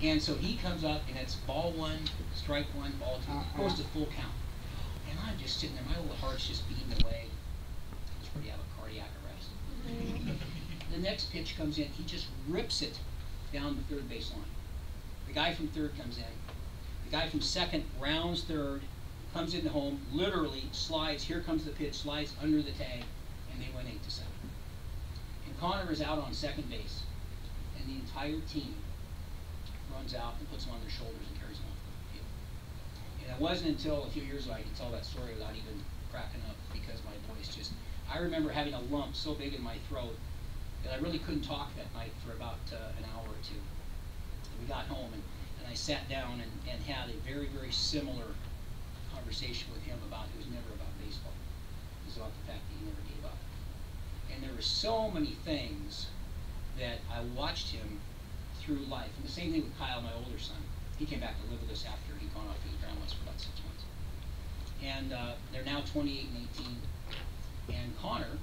And so he comes up, and it's ball one, strike one, ball two, goes to full count. And I'm just sitting there, my little heart's just beating away. I was ready to have a cardiac arrest. The next pitch comes in, he just rips it down the third base line. The guy from third comes in. The guy from second rounds third, comes into home, literally slides, here comes the pitch, slides under the tag, and they win 8-7. And Connor is out on second base, and the entire team runs out and puts him on their shoulders and carries him off the field. And it wasn't until a few years ago I could tell that story without even cracking up, because my voice just, I remember having a lump so big in my throat that I really couldn't talk that night for about an hour or two. And we got home, and I sat down and had a very, very similar conversation with him about, it was never about baseball. It was about the fact that he never gave up. And there were so many things that I watched him through life. And the same thing with Kyle, my older son. He came back to live with us after he'd gone off to his grandma's for about 6 months. And they're now 28 and 18. And Connor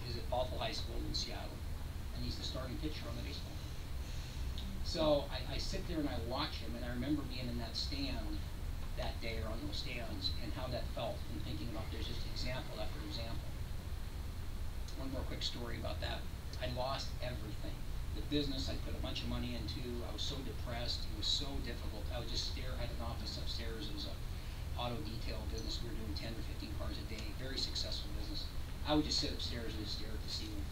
is at Bothell High School in Seattle, and he's the starting pitcher on the baseball team. So I sit there and I watch him, and I remember being in that stand that day, or on those stands, and how that felt, and thinking about, there's just example after example. One more quick story about that. I lost everything. The business I put a bunch of money into, I was so depressed, it was so difficult. I would just stare, I had an office upstairs, it was a auto detail business, we were doing 10 or 15 cars a day, very successful business. I would just sit upstairs and just stare at the ceiling.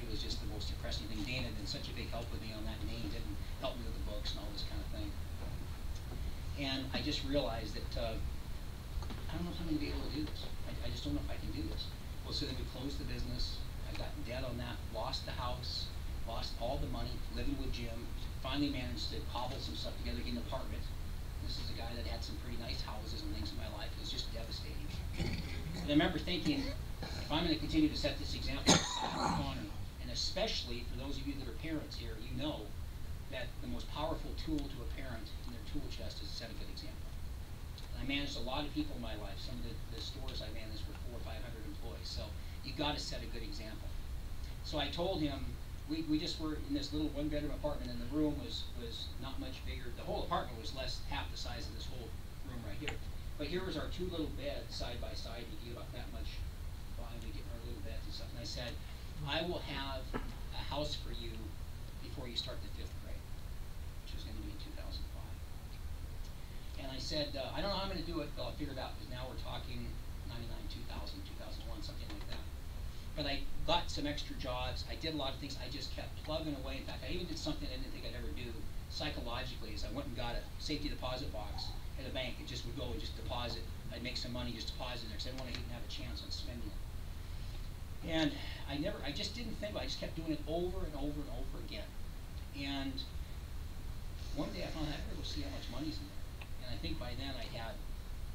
It was just the most depressing thing. Dana had been such a big help with me on that, and Nate didn't help me with the books and all this kind of thing. And I just realized that I don't know if I'm going to be able to do this. I just don't know if I can do this. Well, so then we closed the business. I got in debt on that, lost the house, lost all the money, living with Jim. Finally managed to cobble some stuff together, get an apartment. This is a guy that had some pretty nice houses and things in my life. It was just devastating. And I remember thinking, if I'm going to continue to set this example for Connor, and especially for those of you that are parents here, you know that the most powerful tool to a parent in their tool chest is to set a good example. And I managed a lot of people in my life. Some of the stores I managed were 400 or 500 employees. So you got to set a good example. So I told him, we just were in this little one-bedroom apartment, and the room was not much bigger. The whole apartment was half the size of this whole room right here. But here was our two little beds side by side. You get about that much volume to get our little beds and stuff. And I said, I will have a house for you before you start the 5th grade, which was going to be in 2005. And I said, I don't know how I'm going to do it, but I'll figure it out, because now we're talking 99, 2000, 2001, something like that. But I got some extra jobs. I did a lot of things. I just kept plugging away. In fact, I even did something I didn't think I'd ever do psychologically, is I went and got a safety deposit box at a bank and just would go and just deposit. I'd make some money, just deposit it there, because I didn't want to even have a chance on spending it. And I just didn't think about it. I just kept doing it over and over and over again. And one day I found out, I better go see how much money's in there. And I think by then I had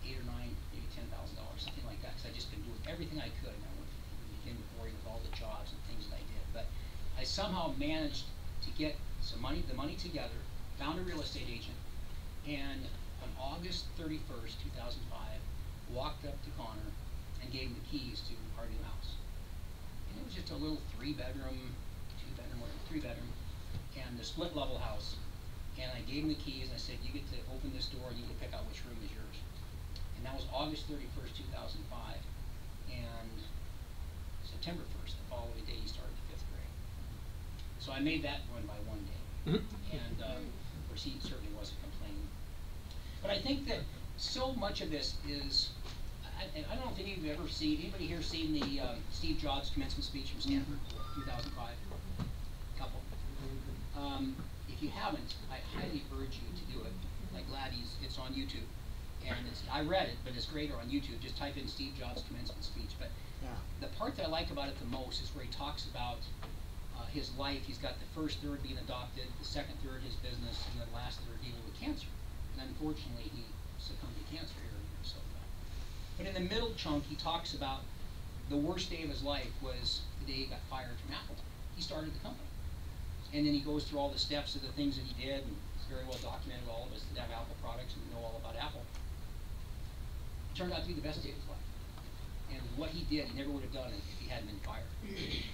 $8 or $9, maybe $10,000, something like that, because I'd just been doing everything I could. And I went begin before you with all the jobs and things that I did. But I somehow managed to get some money, the money together, found a real estate agent, and on August 31st, 2005, walked up to Connor and gave him the keys to our new house. And it was just a little 3-bedroom, 2-bedroom, whatever, 3-bedroom, and a split-level house. And I gave him the keys, and I said, you get to open this door, and you can pick out which room is yours. And that was August 31st, 2005. And September 1st, the following day, he started the 5th grade. So I made that run by one day. And of course, he certainly wasn't complaining. But I think that so much of this is, I don't know if any of you have ever seen, anybody here seen the Steve Jobs commencement speech from Stanford, 2005? Couple. If you haven't, I highly urge you to do it. Like glad it's on YouTube. And I read it, but it's greater on YouTube. Just type in Steve Jobs commencement speech. But the part that I like about it the most is where he talks about his life. He's got the first third being adopted, the second third his business, and the last third dealing with cancer. And unfortunately, he succumbed to cancer here a year or so ago. But in the middle chunk, he talks about the worst day of his life was the day he got fired from Apple. He started the company. And then he goes through all the steps of the things that he did, and it's very well documented, all of us that have Apple products and know all about Apple. It turned out to be the best day of his life. And what he did, he never would have done it if he hadn't been fired.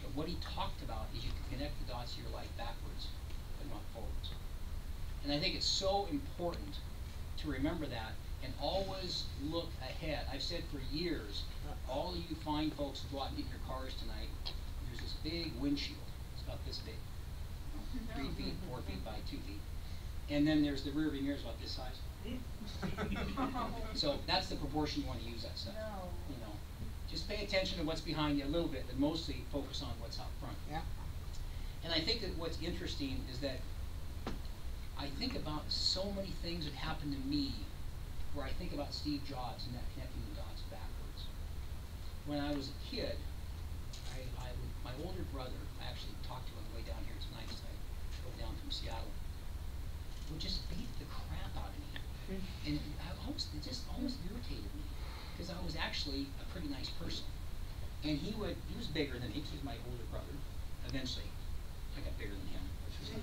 But what he talked about is you can connect the dots of your life backwards, but not forwards. And And I think it's so important to remember that and always look ahead. I've said for years, all of you fine folks who go out and get in your cars tonight, there's this big windshield. It's about this big. 3 feet, 4 feet by 2 feet. And then there's the rear view mirrors about this size. So that's the proportion you want to use that stuff. You know, just pay attention to what's behind you a little bit, but mostly focus on what's out front. Yeah. And I think that what's interesting is that I think about so many things that happened to me where I think about Steve Jobs and that connecting the dots backwards. When I was a kid, my older brother, I actually talked to him on the way down here tonight, so I drove down from Seattle, would just beat the crap out of me. And it just almost irritated me, because I was actually a pretty nice person. And he was bigger than me, because he was my older brother. Eventually, I got bigger than him, which was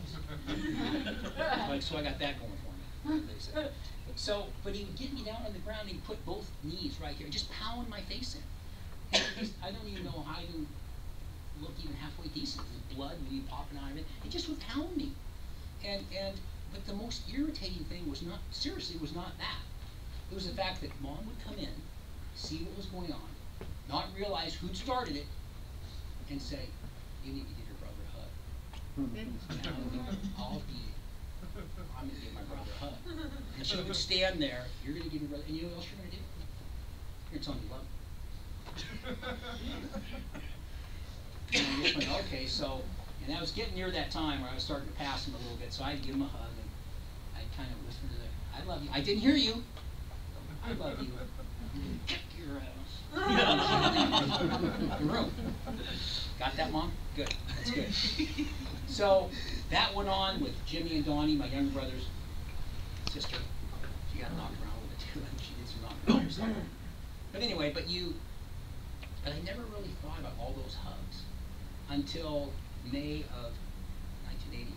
nice. So I got that going for me. So, but he would get me down on the ground, and he'd put both knees right here, and just pound my face in. And I don't even know how I do look even halfway decent. The blood would be popping out of it. It just would pound me. But the most irritating thing was not, seriously, was not that. It was the fact that Mom would come in, see what was going on, not realize who'd started it, and say, you need to give your brother a hug. And I'm going to give my brother a hug. And she would stand there, you're going to give your brother, and you know what else you're going to do? You're going to tell him you love him. And I just went, okay, so, and I was getting near that time where I was starting to pass him a little bit, so I'd give him a hug, and I'd kind of whisper to them, I love you. I didn't hear you. I love you. Check your ass. Your room. Got that, Mom? Good. That's good. So that went on with Jimmy and Donnie, my younger brother's sister. She got knocked around a little bit too. I think she did some knocking around herself. But anyway, but I never really thought about all those hugs until May of 1980.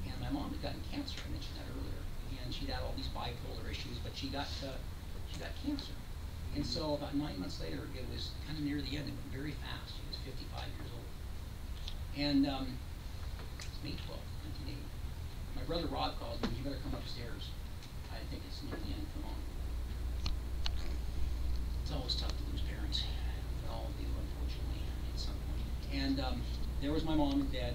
And my mom had gotten cancer. I mentioned that earlier. And she'd had all these bipolar issues, but she got cancer. And so about 9 months later, it was kind of near the end. It went very fast. She was 55 years old. And it's May 12th, 1980. My brother Rob calls me, you better come upstairs. I think it's near the end, come on. It's always tough to lose parents. We all do, unfortunately, at some point. And there was my mom and dad.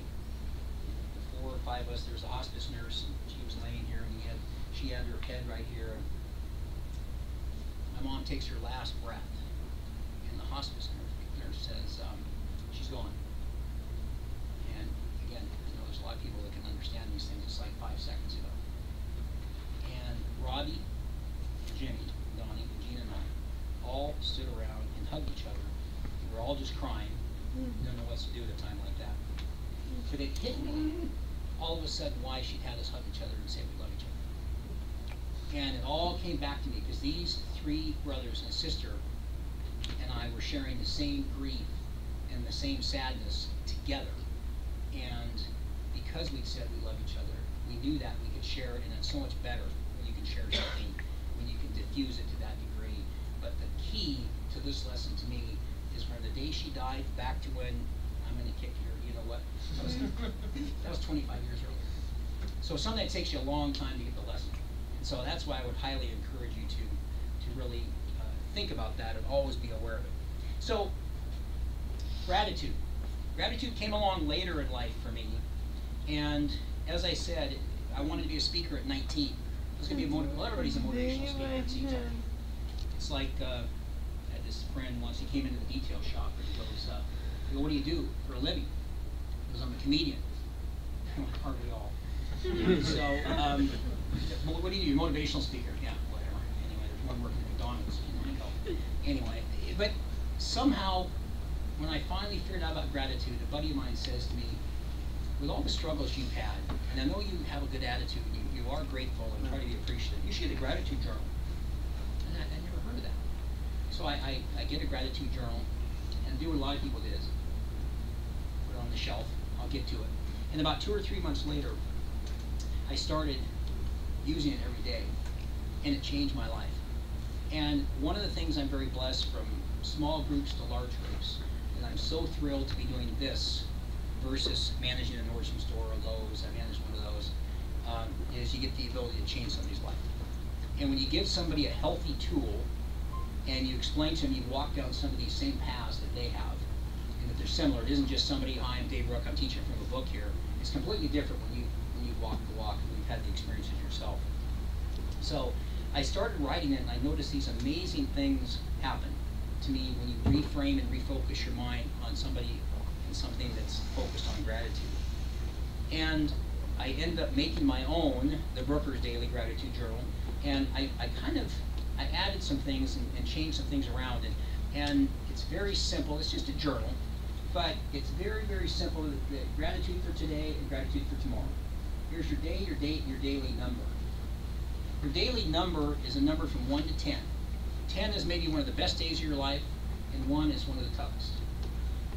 The 4 or 5 of us. There was a hospice nurse. And she was laying here, and she had her head right here. And my mom takes her last breath, and the hospice nurse says, she's gone. And again, there's a lot of people that can understand these things. It's like 5 seconds ago. And Robbie, Jimmy, Donnie, and Gina and I all stood around and hugged each other. We were all just crying. Didn't know what to do at a time like that. But it hit me all of a sudden why she'd had us hug each other and say we love each other. And it all came back to me because these 3 brothers and a sister and I were sharing the same grief and the same sadness together. And because we'd said we love each other, we knew that we could share it, and it's so much better when you can share something, when you can diffuse it to that degree. But the key to this lesson to me is from the day she died back to when I'm going to kick your, you know what, that was 25 years earlier. So something that takes you a long time to get the lesson. And so that's why I would highly encourage you to really think about that and always be aware of it. So, gratitude. Gratitude came along later in life for me. And as I said, I wanted to be a speaker at 19. I was going to be well, everybody's a motivational speaker, it seems like. It's like, I had this friend once, he came into the detail shop and he goes, what do you do for a living? He goes, I'm a comedian. Aren't we all? So, what do you do? You're a motivational speaker. Yeah, whatever. Anyway, there's one working at McDonald's. Anyway, but somehow, when I finally figured out about gratitude, a buddy of mine says to me, with all the struggles you've had, and I know you have a good attitude, you are grateful and try to be appreciative, you should get a gratitude journal. And I never heard of that. So I get a gratitude journal, and do what a lot of people did is put it on the shelf. I'll get to it. And about 2 or 3 months later, I started using it every day, and it changed my life. And one of the things I'm very blessed, from small groups to large groups, and I'm so thrilled to be doing this versus managing a Nordstrom store or Lowe's. I managed one of those. is you get the ability to change somebody's life. And when you give somebody a healthy tool and you explain to them, you walk down some of these same paths that they have, and that they're similar. It isn't just somebody, hi, I'm Dave Rook, I'm teaching from a book here. It's completely different when you walk the walk and you've had the experiences yourself. So I started writing it, and I noticed these amazing things happen to me when you reframe and refocus your mind on somebody and something that's focused on gratitude. And I ended up making my own, the Brooker's Daily Gratitude Journal, and I added some things and changed some things around, and it's very simple. It's just a journal, but it's very, very simple. The gratitude for today and gratitude for tomorrow. Here's your day, your date, and your daily number. Your daily number is a number from 1 to 10. 10 is maybe one of the best days of your life, and 1 is one of the toughest.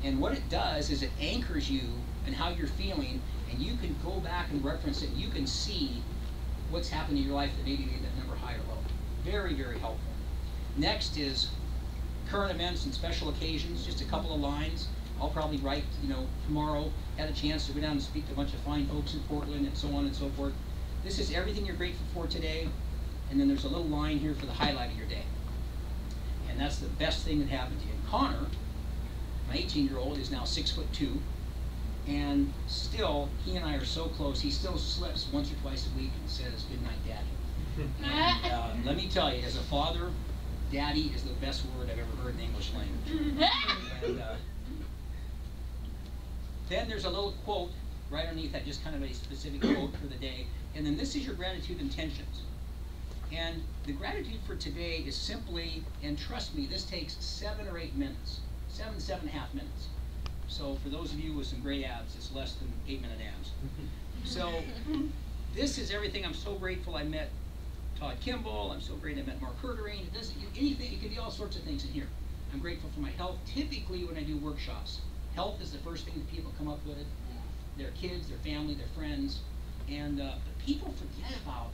And what it does is it anchors you and how you're feeling, and you can go back and reference it, and you can see what's happened in your life that maybe made that number high or low. Very, very helpful. Next is current events and special occasions, just a couple of lines. I'll probably write, tomorrow, had a chance to go down and speak to a bunch of fine folks in Portland and so on and so forth. This is everything you're grateful for today, and then there's a little line here for the highlight of your day. And that's the best thing that happened to you. And Connor, my 18-year-old, is now 6'2", and still, he and I are so close, he still sleeps once or twice a week and says, "Good night, Daddy." And let me tell you, as a father, Daddy is the best word I've ever heard in the English language. And then there's a little quote right underneath that, just kind of a specific quote for the day. And then this is your gratitude intentions. And the gratitude for today is simply, and trust me, this takes 7 or 8 minutes, 7.5 minutes. So for those of you with some great abs, it's less than 8-minute abs. So this is everything. I'm so grateful I met Todd Kimball. I'm so grateful I met Mark Hertering. It doesn't, anything, it can be all sorts of things in here. I'm grateful for my health. Typically when I do workshops, health is the first thing that people come up with. Their kids, their family, their friends. And but people forget about,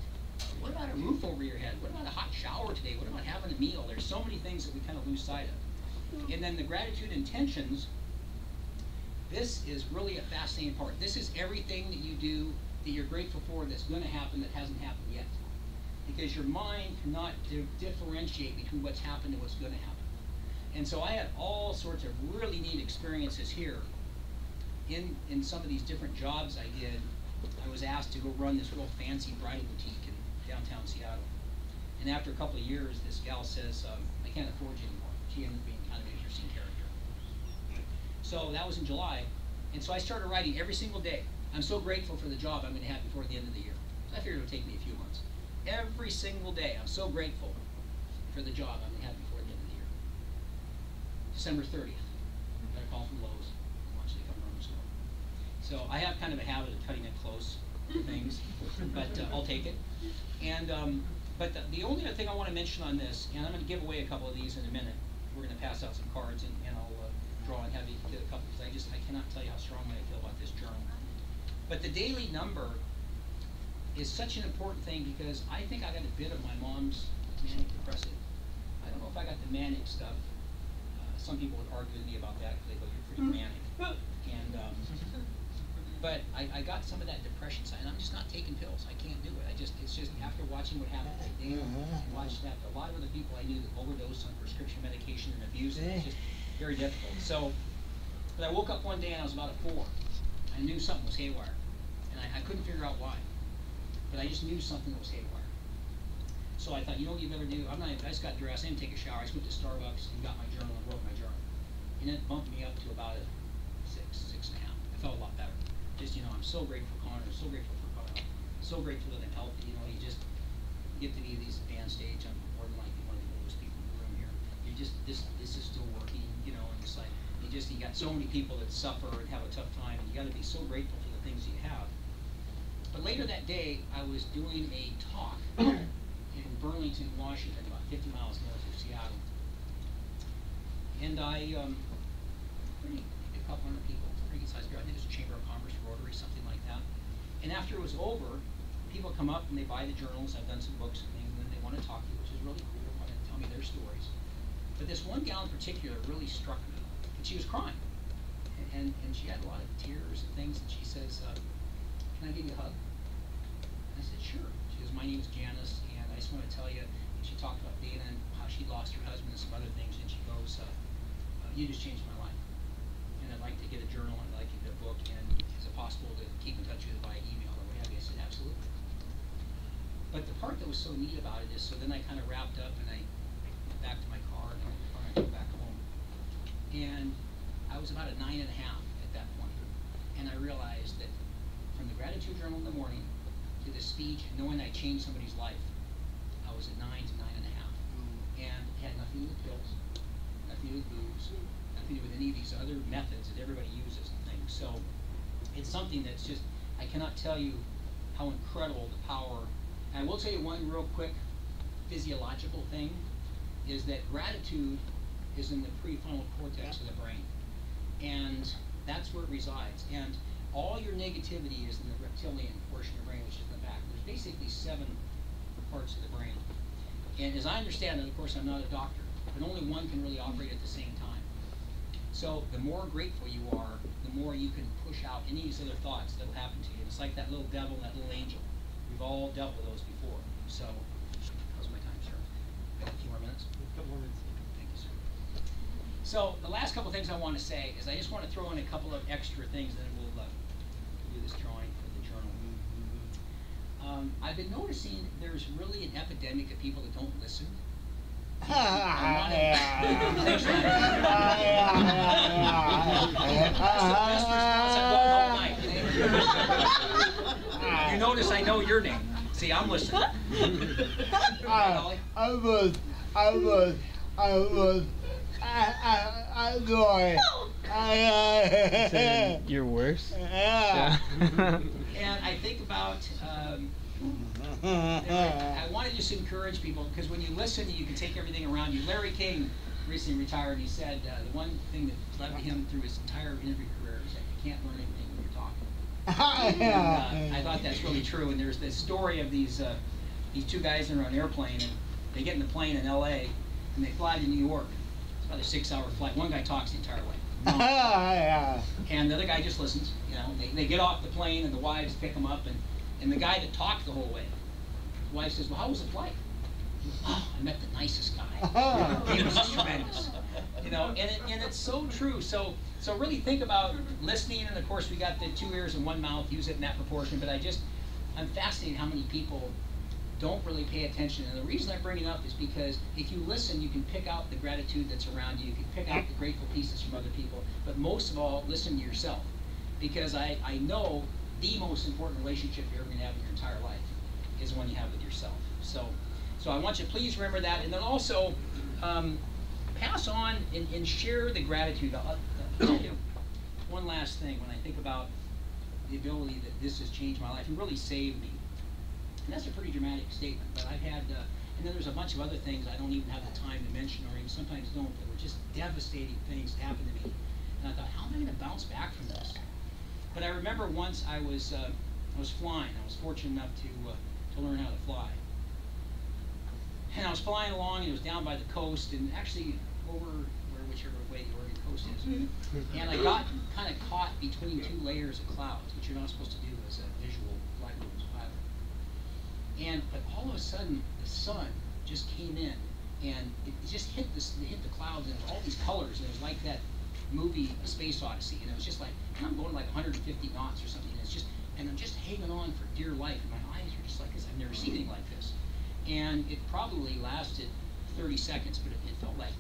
what about a roof over your head? What about a hot shower today? What about having a meal? There's so many things that we kind of lose sight of. And then the gratitude intentions, this is really a fascinating part. This is everything that you do that you're grateful for that's going to happen that hasn't happened yet. Because your mind cannot differentiate between what's happened and what's going to happen. And so I had all sorts of really neat experiences here. In some of these different jobs I did, I was asked to go run this real fancy bridal boutique in downtown Seattle. And after a couple of years, this gal says, "I can't afford you anymore." She ended up being kind of an interesting character. So that was in July. And so I started writing every single day. I'm so grateful for the job I'm going to have before the end of the year. So I figured it would take me a few months. Every single day, I'm so grateful for the job I'm going to have before the end of the year. December 30th, got a call from Lowe's. Wants you to come run the store. So I have kind of a habit of cutting it close to things, but I'll take it. And but the only other thing I want to mention on this, and I'm going to give away a couple of these in a minute. We're going to pass out some cards, and I'll draw and have you get a couple, because I cannot tell you how strongly I feel about this journal. But the daily number is such an important thing, because I think I got a bit of my mom's manic depressive. I don't know if I got the manic stuff. Some people would argue with me about that because they go, "You're pretty manic." And but I got some of that depression side, and I'm just not taking pills. I can't do it. It's just after watching what happened to Dan, and watched that, a lot of the people I knew that overdosed on prescription medication and abuse, it's just very difficult. So, but I woke up one day and I was about a 4. I knew something was haywire, and I couldn't figure out why. But I just knew something was haywire. So I thought, you know what you better do? I just got dressed, I didn't take a shower. I just went to Starbucks and got my journal and wrote my journal. And it bumped me up to about a 6.5. I felt a lot better. Just, I'm so grateful for Connor, so grateful for Connor. So grateful that I'm healthy. You just get to be at these advanced age. I'm more than likely one of the oldest people in the room here. This is still working, and it's like, you got so many people that suffer and have a tough time, and you got to be so grateful for the things you have. But later that day, I was doing a talk in Burlington, Washington, about 50 miles north of Seattle. And I, a couple hundred people, pretty good sized group. I think it was a Chamber of Commerce, Rotary, something like that. And after it was over, people come up and they buy the journals. I've done some books and things, and then they want to talk to you, which is really cool. They want to tell me their stories. But this one gal in particular really struck me. And she was crying. And she had a lot of tears and things, and she says, "Can I give you a hug?" I said, sure. She goes, my name is Janice, and I just want to tell you, and she talked about Dana and how she lost her husband and some other things, and she goes, you just changed my life. And I'd like to get a journal, and I'd like to get a book, and is it possible to keep in touch with you by email or what have you? I said, absolutely. But the part that was so neat about it is, so then I kind of wrapped up, and I went back to my car, and I went back home. And I was about a 9.5 at that point. And I realized that from the gratitude journal in the morning to the speech, and knowing I changed somebody's life, I was at 9 to 9.5. And it had nothing to do with pills, nothing to do with booze, nothing to do with any of these other methods that everybody uses and things. So it's something that's just, I cannot tell you how incredible the power. And I will tell you one real quick physiological thing, is that gratitude is in the prefrontal cortex of the brain. And that's where it resides. And all your negativity is in the reptilian portion of the brain, which is in the back. There's basically 7 parts of the brain. And as I understand it, of course, I'm not a doctor, but only one can really operate at the same time. So the more grateful you are, the more you can push out any of these other thoughts that will happen to you. It's like that little devil and that little angel. We've all dealt with those before. So, how's my time, sir? Got a few more minutes? A couple more minutes. Thank you, sir. So, the last couple things I want to say is I just want to throw in a couple of extra things, and then we'll do this drawing for the journal. I've been noticing there's really an epidemic of people that don't listen. That's the best response I've gotten all night. You notice I know your name. See, I'm listening. I You're worse? Yeah. And I think about, I want to just encourage people, because when you listen, you can take everything around you. Larry King recently retired. He said the one thing that led him through his entire interview career is that you can't learn anything when you're talking. And, I thought that's really true. And there's this story of these 2 guys that are on an airplane, and they get in the plane in L.A. and they fly to New York. It's about a 6-hour flight. One guy talks the entire way. And the other guy just listens. You know, they get off the plane, and the wives pick them up, and the guy that talked the whole way, the wife says, "Well, how was the flight?" "Oh, I met the nicest guy. He was just tremendous." You know, and it's so true. So really think about listening, and of course we got the 2 ears and 1 mouth. Use it in that proportion. But I'm fascinated how many people don't really pay attention. And the reason I bring it up is because if you listen, you can pick out the gratitude that's around you. You can pick out the grateful pieces from other people. But most of all, listen to yourself. Because I know the most important relationship you're ever going to have in your entire life is the one you have with yourself. So I want you to please remember that. And then also pass on and share the gratitude. I'll tell you one last thing. When I think about the ability that this has changed my life, it really saved me. And that's a pretty dramatic statement, but I've had, and then there's a bunch of other things I don't even have the time to mention, or even sometimes don't, that were just devastating things that happened to me. And I thought, how am I going to bounce back from this? But I remember once I was flying. I was fortunate enough to learn how to fly. And I was flying along, and it was down by the coast, and actually over whichever way the Oregon coast is. And I got kind of caught between 2 layers of clouds, which you're not supposed to do as a visual flight pilot. But all of a sudden, the sun just came in, and it just hit the clouds, and all these colors, and it was like that movie, A Space Odyssey, and it was just like, and I'm going like 150 knots or something, and I'm just hanging on for dear life, and my eyes are just like this. I've never seen anything like this. And it probably lasted 30 seconds, but it felt like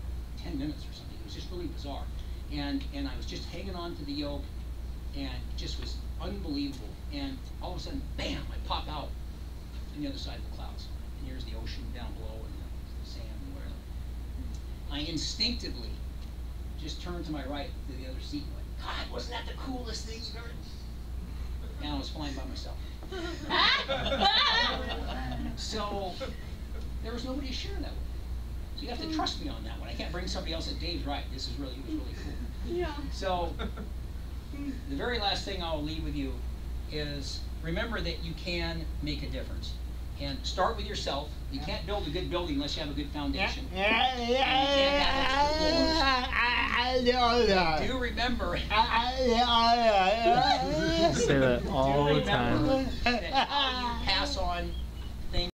10 minutes or something. It was just really bizarre. And I was just hanging on to the yoke, and it just was unbelievable. And all of a sudden, bam, I pop out on the other side of the clouds. And here's the ocean down below, and the sand and whatever. I instinctively just turned to my right to the other seat and went, "God, wasn't that the coolest thing you've ever..." And I was flying by myself. So there was nobody to share that with. So you have to trust me on that one. I can't bring somebody else that Dave's right. It was really cool. Yeah. So the very last thing I'll leave with you is remember that you can make a difference. And start with yourself. You can't build a good building unless you have a good foundation. And you can't have extra floors. Do remember. Say that all the time. That how